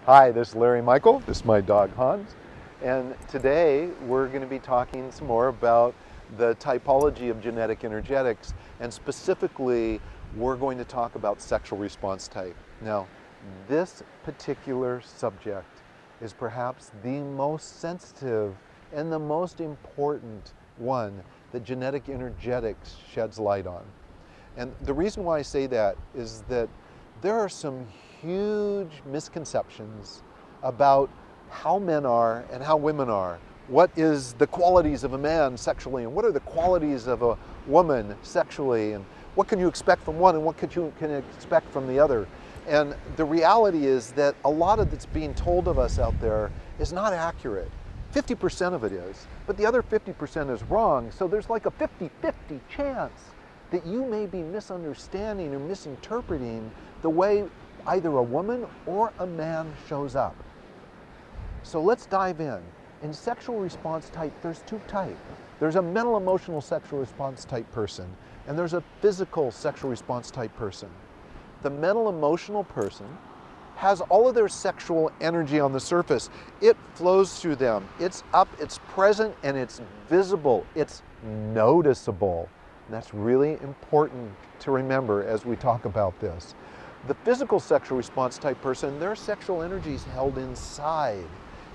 Hi, this is Larry Michel. This is my dog Hans. And today we're going to be talking some more about the typology of genetic energetics, and specifically we're going to talk about sexual response type. Now, this particular subject is perhaps the most sensitive and the most important one that genetic energetics sheds light on. And the reason why I say that is that there are some huge misconceptions about how men are and how women are. What is the qualities of a man sexually, and what are the qualities of a woman sexually, and what can you expect from one and what can expect from the other. And the reality is that a lot of that's being told of us out there is not accurate. 50% of it is, but the other 50% is wrong. So there's like a 50-50 chance that you may be misunderstanding or misinterpreting the way either a woman or a man shows up. So let's dive in. In sexual response type, there's two types. There's a mental emotional sexual response type person, and there's a physical sexual response type person. The mental emotional person has all of their sexual energy on the surface. It flows through them. It's up, it's present, and it's visible. It's noticeable. And that's really important to remember as we talk about this. The physical sexual response type person, their sexual energy is held inside.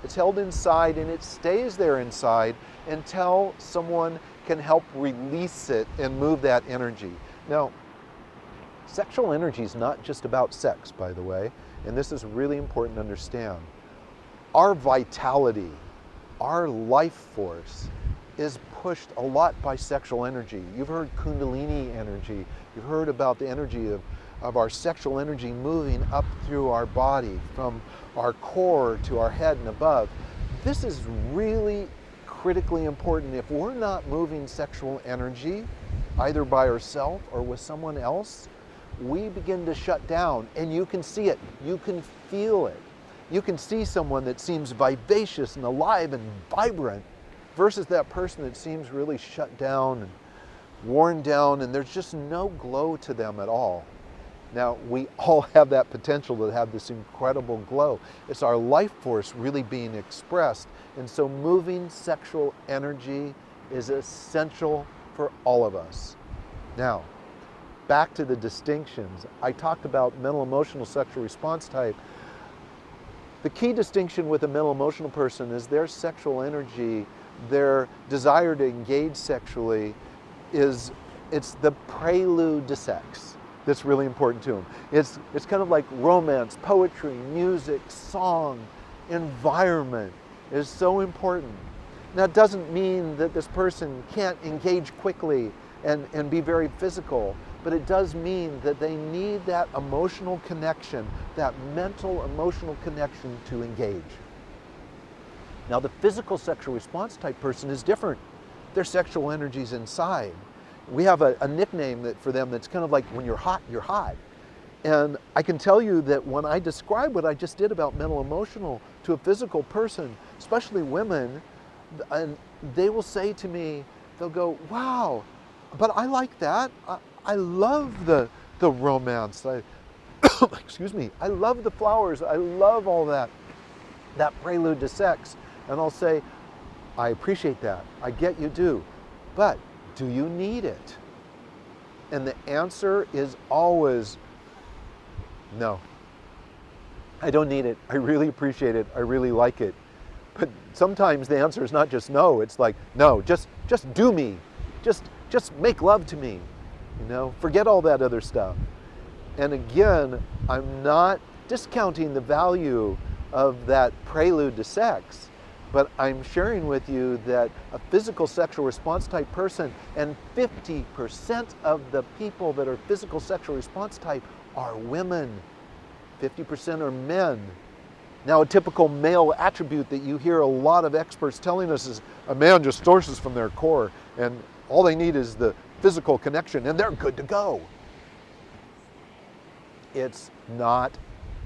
It's held inside and it stays there inside until someone can help release it and move that energy. Now, sexual energy is not just about sex, by the way, and this is really important to understand. Our vitality, our life force, is pushed a lot by sexual energy. You've heard Kundalini energy. You've heard about the energy of our sexual energy moving up through our body, from our core to our head and above. This is really critically important. If we're not moving sexual energy, either by ourselves or with someone else, we begin to shut down, and you can see it, you can feel it. You can see someone that seems vivacious and alive and vibrant versus that person that seems really shut down and worn down, and there's just no glow to them at all. Now, we all have that potential to have this incredible glow. It's our life force really being expressed, and so moving sexual energy is essential for all of us. Now, back to the distinctions. I talked about mental emotional sexual response type. The key distinction with a mental emotional person is their sexual energy, their desire to engage sexually, it's the prelude to sex that's really important to them. It's kind of like romance, poetry, music, song, environment is so important. Now, it doesn't mean that this person can't engage quickly and be very physical, but it does mean that they need that emotional connection, that mental emotional connection to engage. Now, the physical sexual response type person is different. Their sexual energy is inside. We have a nickname for them that's kind of like, when you're hot, you're hot. And I can tell you that when I describe what I just did about mental emotional to a physical person, especially women, and they will say to me, they'll go, wow, but I like that. I love the romance. Excuse me, I love the flowers. I love all that prelude to sex. And I'll say, I appreciate that. I get you do. But do you need it? And the answer is always no. I don't need it. I really appreciate it. I really like it. But sometimes the answer is not just no. It's like, no, just do me. Just make love to me. You know, forget all that other stuff. And again, I'm not discounting the value of that prelude to sex, but I'm sharing with you that a physical sexual response type person, and 50% of the people that are physical sexual response type are women. 50% are men. Now, a typical male attribute that you hear a lot of experts telling us is a man just sources from their core, and all they need is the physical connection, and they're good to go. It's not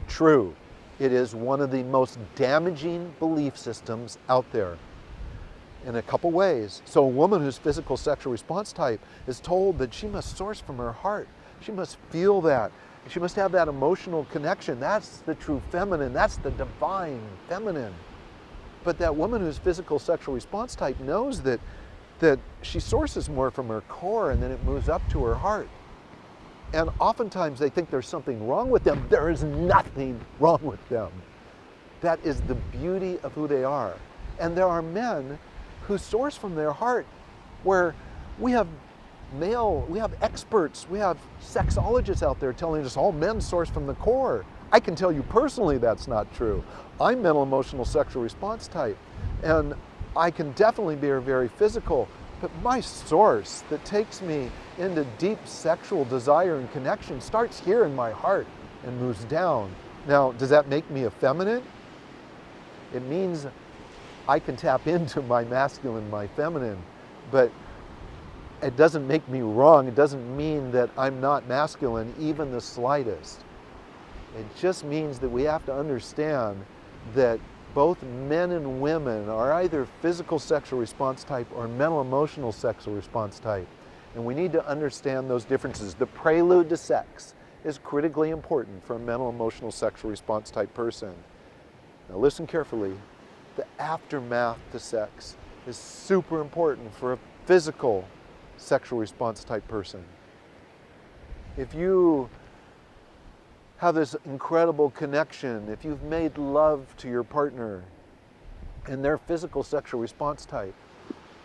true. It is one of the most damaging belief systems out there in a couple ways. So a woman who's physical sexual response type is told that she must source from her heart. She must feel that. She must have that emotional connection. That's the true feminine. That's the divine feminine. But that woman who's physical sexual response type knows that she sources more from her core and then it moves up to her heart. And oftentimes they think there's something wrong with them. There is nothing wrong with them. That is the beauty of who they are. And there are men who source from their heart, where we have experts, we have sexologists out there telling us all men source from the core. I can tell you personally that's not true. I'm mental, emotional, sexual response type, and I can definitely be very physical, but my source that takes me into deep sexual desire and connection starts here in my heart and moves down. Now, does that make me effeminate? It means I can tap into my masculine, my feminine, but it doesn't make me wrong. It doesn't mean that I'm not masculine, even the slightest. It just means that we have to understand that both men and women are either physical sexual response type or mental emotional sexual response type. And we need to understand those differences. The prelude to sex is critically important for a mental emotional sexual response type person. Now listen carefully. The aftermath to sex is super important for a physical sexual response type person. If you have this incredible connection, if you've made love to your partner and their physical sexual response type,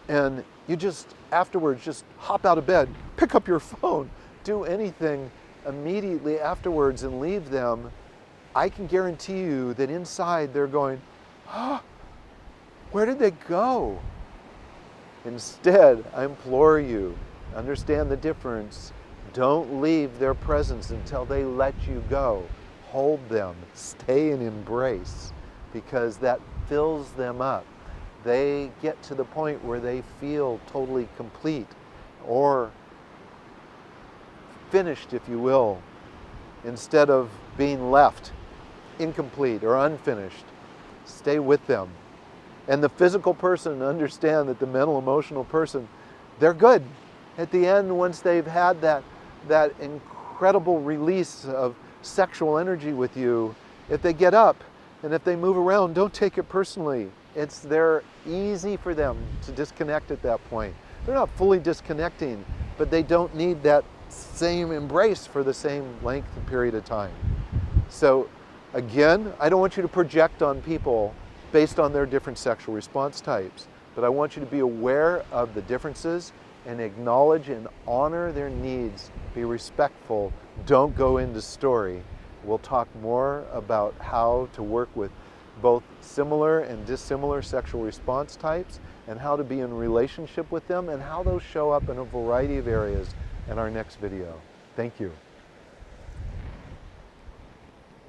and you just afterwards just hop out of bed, pick up your phone, do anything immediately afterwards and leave them, I can guarantee you that inside they're going, oh, where did they go? Instead, I implore you, understand the difference. Don't leave their presence until they let you go. Hold them, stay and embrace, because that fills them up. They get to the point where they feel totally complete or finished, if you will, instead of being left incomplete or unfinished. Stay with them. And the physical person, understand that the mental, emotional person, they're good. At the end, once they've had that incredible release of sexual energy with you, if they get up and if they move around, don't take it personally. They're easy for them to disconnect at that point. They're not fully disconnecting, but they don't need that same embrace for the same length and period of time. So again, I don't want you to project on people based on their different sexual response types, but I want you to be aware of the differences and acknowledge and honor their needs. Be respectful. Don't go into story. We'll talk more about how to work with both similar and dissimilar sexual response types and how to be in relationship with them and how those show up in a variety of areas in our next video. Thank you.